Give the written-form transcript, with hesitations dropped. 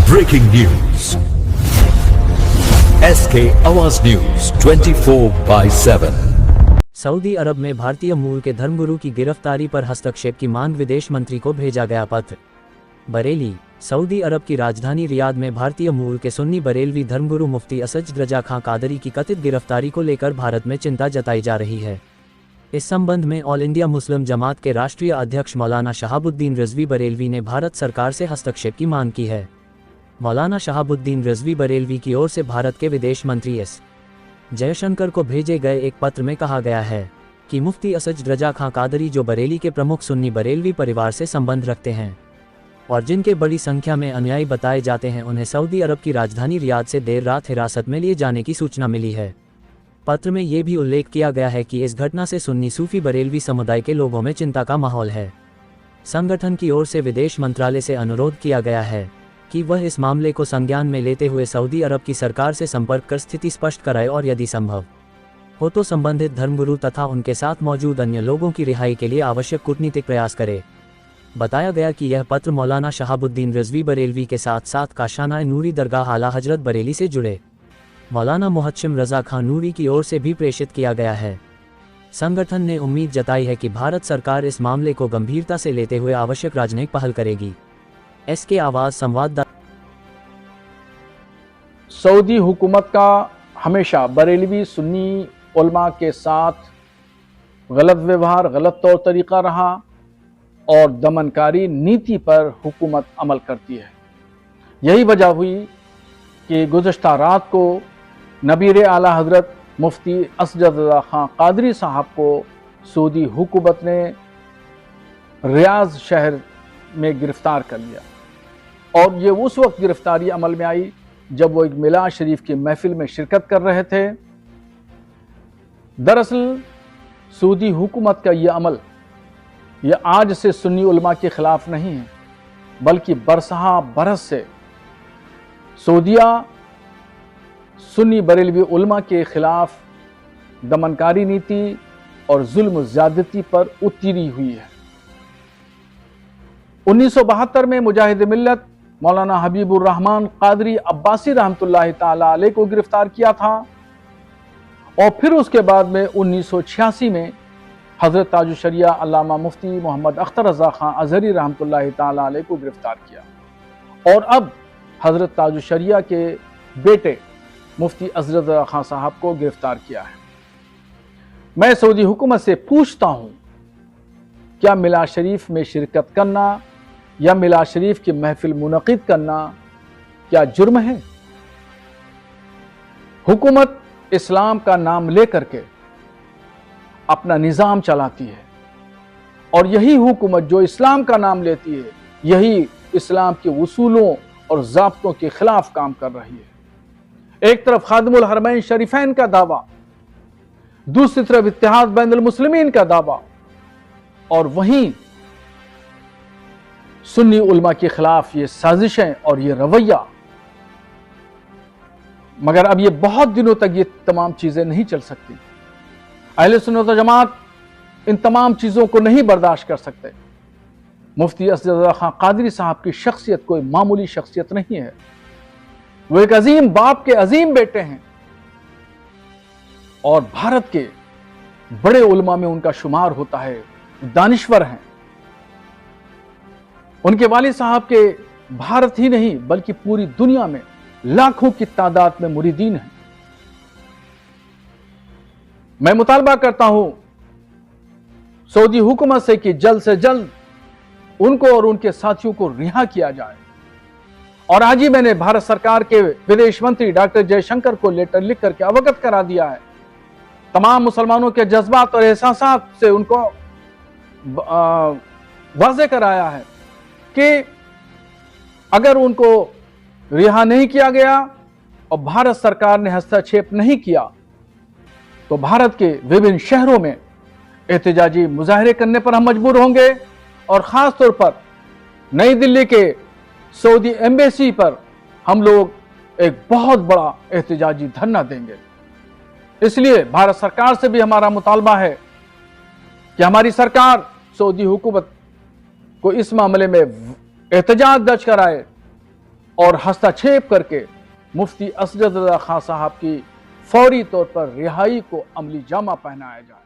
Breaking news. SK Awaz News 24/7. Saudi अरब में भारतीय मूल के धर्मगुरु की गिरफ्तारी पर हस्तक्षेप की मांग विदेश मंत्री को भेजा गया पत्र। बरेली, सऊदी अरब की राजधानी रियाद में भारतीय मूल के सुन्नी बरेलवी धर्मगुरु मुफ्ती असद रजा खां कादरी की कथित गिरफ्तारी को लेकर भारत में चिंता जताई जा रही है। इस संबंध में ऑल इंडिया मुस्लिम जमात के राष्ट्रीय अध्यक्ष मौलाना शहाबुद्दीन रिजवी बरेलवी ने भारत सरकार से हस्तक्षेप की मांग की है। मौलाना शहाबुद्दीन रिजवी बरेलवी की ओर से भारत के विदेश मंत्री एस जयशंकर को भेजे गए एक पत्र में कहा गया है कि मुफ्ती असद रजा खां कादरी, जो बरेली के प्रमुख सुन्नी बरेलवी परिवार से संबंध रखते हैं और जिनके बड़ी संख्या में अनुयायी बताए जाते हैं, उन्हें सऊदी अरब की राजधानी रियाद से देर रात हिरासत में लिए जाने की सूचना मिली है। पत्र में ये भी उल्लेख किया गया है कि इस घटना से सुन्नी सूफी बरेलवी समुदाय के लोगों में चिंता का माहौल है। संगठन की ओर से विदेश मंत्रालय से अनुरोध किया गया है कि वह इस मामले को संज्ञान में लेते हुए सऊदी अरब की सरकार से संपर्क कर स्थिति स्पष्ट कराए और यदि संभव हो तो संबंधित धर्मगुरु तथा उनके साथ मौजूद अन्य लोगों की रिहाई के लिए आवश्यक कूटनीतिक प्रयास करे। बताया गया कि यह पत्र मौलाना शहाबुद्दीन रिजवी बरेलवी के साथ साथ काशाना नूरी दरगाह आला हजरत बरेली से जुड़े मौलाना मुहच्छिम रजा खां नूरी की ओर से भी प्रेषित किया गया है। संगठन ने उम्मीद जताई है कि भारत सरकार इस मामले को गंभीरता से लेते हुए आवश्यक राजनयिक पहल करेगी। SK आवाज संवाददाता। सऊदी हुकूमत का हमेशा बरेलवी सुन्नी उलमा के साथ गलत व्यवहार, गलत तौर तरीका रहा और दमनकारी नीति पर हुकूमत अमल करती है। यही वजह हुई कि गुज़श्ता रात को नबीर आला हज़रत मुफ्ती असद रजा खां कादरी साहब को सऊदी हुकूमत ने रियाद शहर में गिरफ्तार कर लिया और ये उस वक्त गिरफ्तारी अमल में आई जब वो एक मिलाद शरीफ की महफिल में शिरकत कर रहे थे। दरअसल सऊदी हुकूमत का ये अमल ये आज से सुन्नी उलमा के खिलाफ नहीं है, बल्कि बरसहा बरस से सऊदिया सुन्नी बरेलवी उलमा के खिलाफ दमनकारी नीति और जुल्म ज़्यादती पर उतरी हुई है। 1972 में मुजाहिद मिल्लत मौलाना हबीबुर रहमान कादरी अब्बासी रहमतुल्लाहि ताला अलैह को गिरफ्तार किया था और फिर उसके बाद में 1986 में हज़रत ताजुशरिया अल्लामा मुफ्ती मोहम्मद अख्तर रजा खां अजहरी रहमतुल्लाहि ताला अलैह को गिरफ्तार किया और अब हज़रत ताजुशरिया के बेटे मुफ्ती असद रजा खां साहब को गिरफ्तार किया है। मैं सऊदी हुकूमत से पूछता हूँ, क्या मिलाद शरीफ में शिरकत करना या मिलाद शरीफ की महफिल मुनक़िद करना क्या जुर्म है? हुकूमत इस्लाम का नाम लेकर के अपना निज़ाम चलाती है और यही हुकूमत जो इस्लाम का नाम लेती है, यही इस्लाम के उसूलों और ज़ाब्तों के खिलाफ काम कर रही है। एक तरफ खादिमुल हरमैन शरीफैन का दावा, दूसरी तरफ इत्तिहाद बैनुल मुस्लिमीन का दावा और वहीं सुन्नी उलमा के खिलाफ ये साजिशें और ये रवैया। मगर अब ये बहुत दिनों तक ये तमाम चीजें नहीं चल सकती। अहले सुन्नत व जमात इन तमाम चीजों को नहीं बर्दाश्त कर सकते। मुफ्ती असद रजा खां कादरी साहब की शख्सियत कोई मामूली शख्सियत नहीं है। वो एक अजीम बाप के अजीम बेटे हैं और भारत के बड़े उलमा में उनका शुमार होता है, दानिश्वर हैं। उनके वालिद साहब के भारत ही नहीं बल्कि पूरी दुनिया में लाखों की तादाद में मुरीदीन हैं। मैं मुतालबा करता हूं सऊदी हुकूमत से कि जल्द से जल्द उनको और उनके साथियों को रिहा किया जाए और आज ही मैंने भारत सरकार के विदेश मंत्री डॉक्टर जयशंकर को लेटर लिख करके अवगत करा दिया है। तमाम मुसलमानों के जज्बात और एहसासात से उनको वाज़े कराया है कि अगर उनको रिहा नहीं किया गया और भारत सरकार ने हस्तक्षेप नहीं किया तो भारत के विभिन्न शहरों में एहतजाजी मुजाहरे करने पर हम मजबूर होंगे और ख़ास तौर पर नई दिल्ली के सऊदी एम्बेसी पर हम लोग एक बहुत बड़ा एहतजाजी धरना देंगे। इसलिए भारत सरकार से भी हमारा मुतालबा है कि हमारी सरकार सऊदी हुकूमत को इस मामले में एहतजाज दर्ज कराए और हस्तक्षेप करके मुफ्ती असद रज़ा खां साहब की फौरी तौर पर रिहाई को अमली जामा पहनाया जाए।